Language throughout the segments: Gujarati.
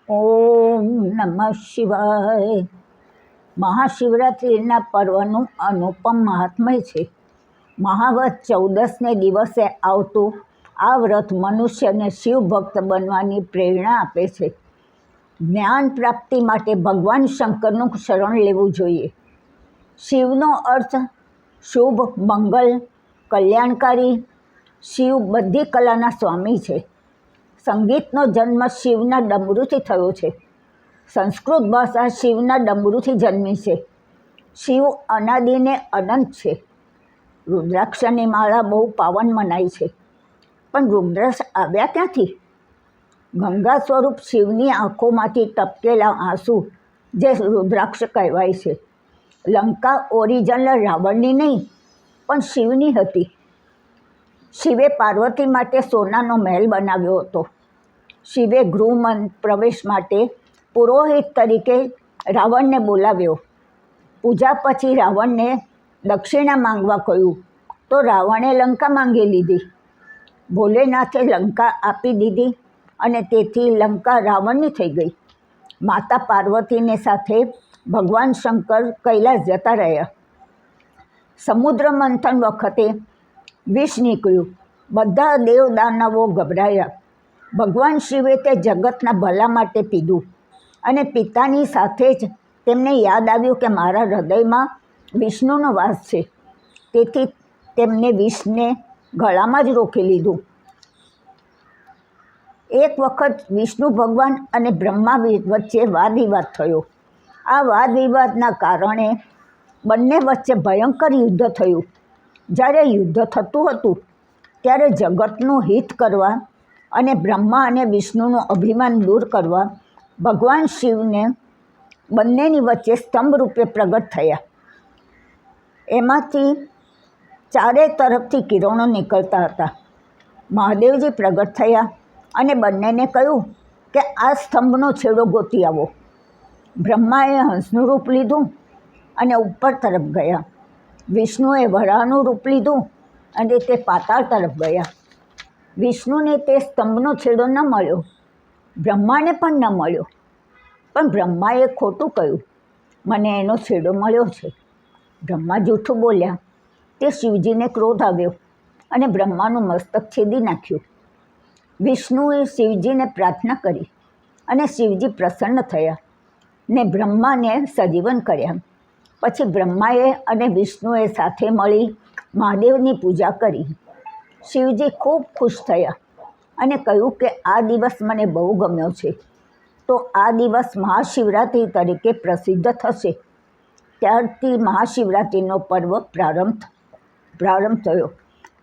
ઓમ નમઃ શિવાય. મહાશિવરાત્રિના પર્વનું અનુપમ મહાત્મ્ય છે. મહાવત 14ને દિવસે આવતું આ વ્રત મનુષ્યને શિવભક્ત બનવાની પ્રેરણા આપે છે. જ્ઞાન પ્રાપ્તિ માટે ભગવાન શંકરનું શરણ લેવું જોઈએ. શિવનો અર્થ શુભ, મંગલ, કલ્યાણકારી. શિવ બધી કલાના સ્વામી છે. સંગીતનો જન્મ શિવના ડમરૂથી થયો છે. સંસ્કૃત ભાષા શિવના ડમરૂથી જન્મી છે. શિવ અનાદિને અનંત છે. રુદ્રાક્ષની માળા બહુ પાવન મનાય છે. પણ રુદ્રાક્ષ આવ્યા ક્યાંથી? ગંગા સ્વરૂપ શિવની આંખોમાંથી ટપકેલા આંસુ જે રુદ્રાક્ષ કહેવાય છે. લંકા ઓરિજિનલ રાવણની નહીં પણ શિવની હતી. શિવે પાર્વતી માટે સોનાનો મહેલ બનાવ્યો હતો. શિવે ગૃહ પ્રવેશ માટે પુરોહિત તરીકે રાવણને બોલાવ્યો. પૂજા પછી રાવણને દક્ષિણા માંગવા કહ્યું તો રાવણે લંકા માંગી લીધી. ભોલેનાથે લંકા આપી દીધી અને તેથી લંકા રાવણની થઈ ગઈ. માતા પાર્વતીને સાથે ભગવાન શંકર કૈલાસ જતા રહ્યા. સમુદ્ર મંથન વખતે વિષ નીકળ્યું. બધા દેવદાનવો ગભરાયા. ભગવાન શિવે તે જગતના ભલા માટે પીધું અને પિતાની સાથે જ તેમને યાદ આવ્યું કે મારા હૃદયમાં વિષ્ણુનો વાસ છે. તેથી તેમને વિષને ગળામાં જ રોકી લીધું. એક વખત વિષ્ણુ ભગવાન અને બ્રહ્મા વચ્ચે વાદ વિવાદ થયો. આ વાદ વિવાદના કારણે બંને વચ્ચે ભયંકર યુદ્ધ થયું. જ્યારે યુદ્ધ થતું હતું ત્યારે જગતનું હિત કરવા અને બ્રહ્મા અને વિષ્ણુનું અભિમાન દૂર કરવા ભગવાન શિવને બંનેની વચ્ચે સ્તંભ રૂપે પ્રગટ થયા. એમાંથી ચારે તરફથી કિરણો નીકળતા હતા. મહાદેવજી પ્રગટ થયા અને બંનેને કહ્યું કે આ સ્તંભનો છેડો ગોતી આવો. બ્રહ્માએ હંસનું રૂપ લીધું અને ઉપર તરફ ગયા. વિષ્ણુએ વરાહનું રૂપ લીધું અને તે પાતાળ તરફ ગયા. વિષ્ણુને તે સ્તંભનો છેડો ન મળ્યો. બ્રહ્માને પણ ન મળ્યો. પણ બ્રહ્માએ ખોટું કહ્યું, મને એનો છેડો મળ્યો છે. બ્રહ્મા જૂઠું બોલ્યા. તે શિવજીને ક્રોધ આવ્યો અને બ્રહ્માનું મસ્તક છેદી નાખ્યું. વિષ્ણુએ શિવજીને પ્રાર્થના કરી અને શિવજી પ્રસન્ન થયા ને બ્રહ્માને સજીવન કર્યા. પછી બ્રહ્માએ અને વિષ્ણુએ સાથે મળી મહાદેવની પૂજા કરી. શિવજી ખૂબ ખુશ થયા અને કહ્યું કે આ દિવસ મને બહુ ગમ્યો છે. તો આ દિવસ મહાશિવરાત્રિ તરીકે પ્રસિદ્ધ થશે. ત્યારથી મહાશિવરાત્રિનો પર્વ પ્રારંભ થયો.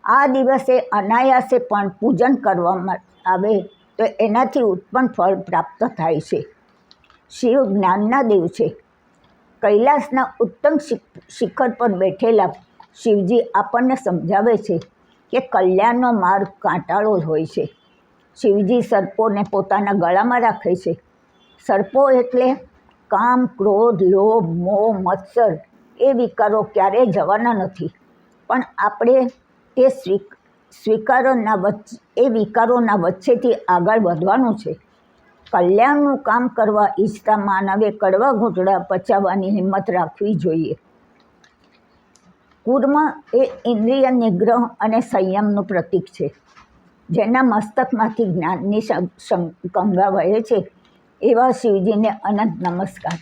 આ દિવસે અનાયાસે પણ પૂજન કરવામાં આવે તો એનાથી ઉત્પન્ન ફળ પ્રાપ્ત થાય છે. શિવ જ્ઞાનના દેવ છે. કૈલાસના ઉત્તમ શિખર પર બેઠેલા શિવજી આપણને સમજાવે છે કે કલ્યાણનો માર્ગ કાંટાળો હોય છે. શિવજી સર્પોને પોતાના ગળામાં રાખે છે. સર્પો એટલે કામ, ક્રોધ, લોભ, મોહ, મત્સર એ વિકારો ક્યારેય જવાના નથી. પણ આપણે તે વિકારોના વચ્ચેથી આગળ વધવાનું છે. કલ્યાણનું કામ કરવા ઈચ્છતા માનવે કડવા ઘૂંટડા પચાવવાની હિંમત રાખવી જોઈએ. કૂર્મ એ ઇન્દ્રિય નિગ્રહ અને સંયમનું પ્રતીક છે. જેના મસ્તકમાંથી જ્ઞાનની ગંગા વહે છે એવા શિવજીને અનંત નમસ્કાર.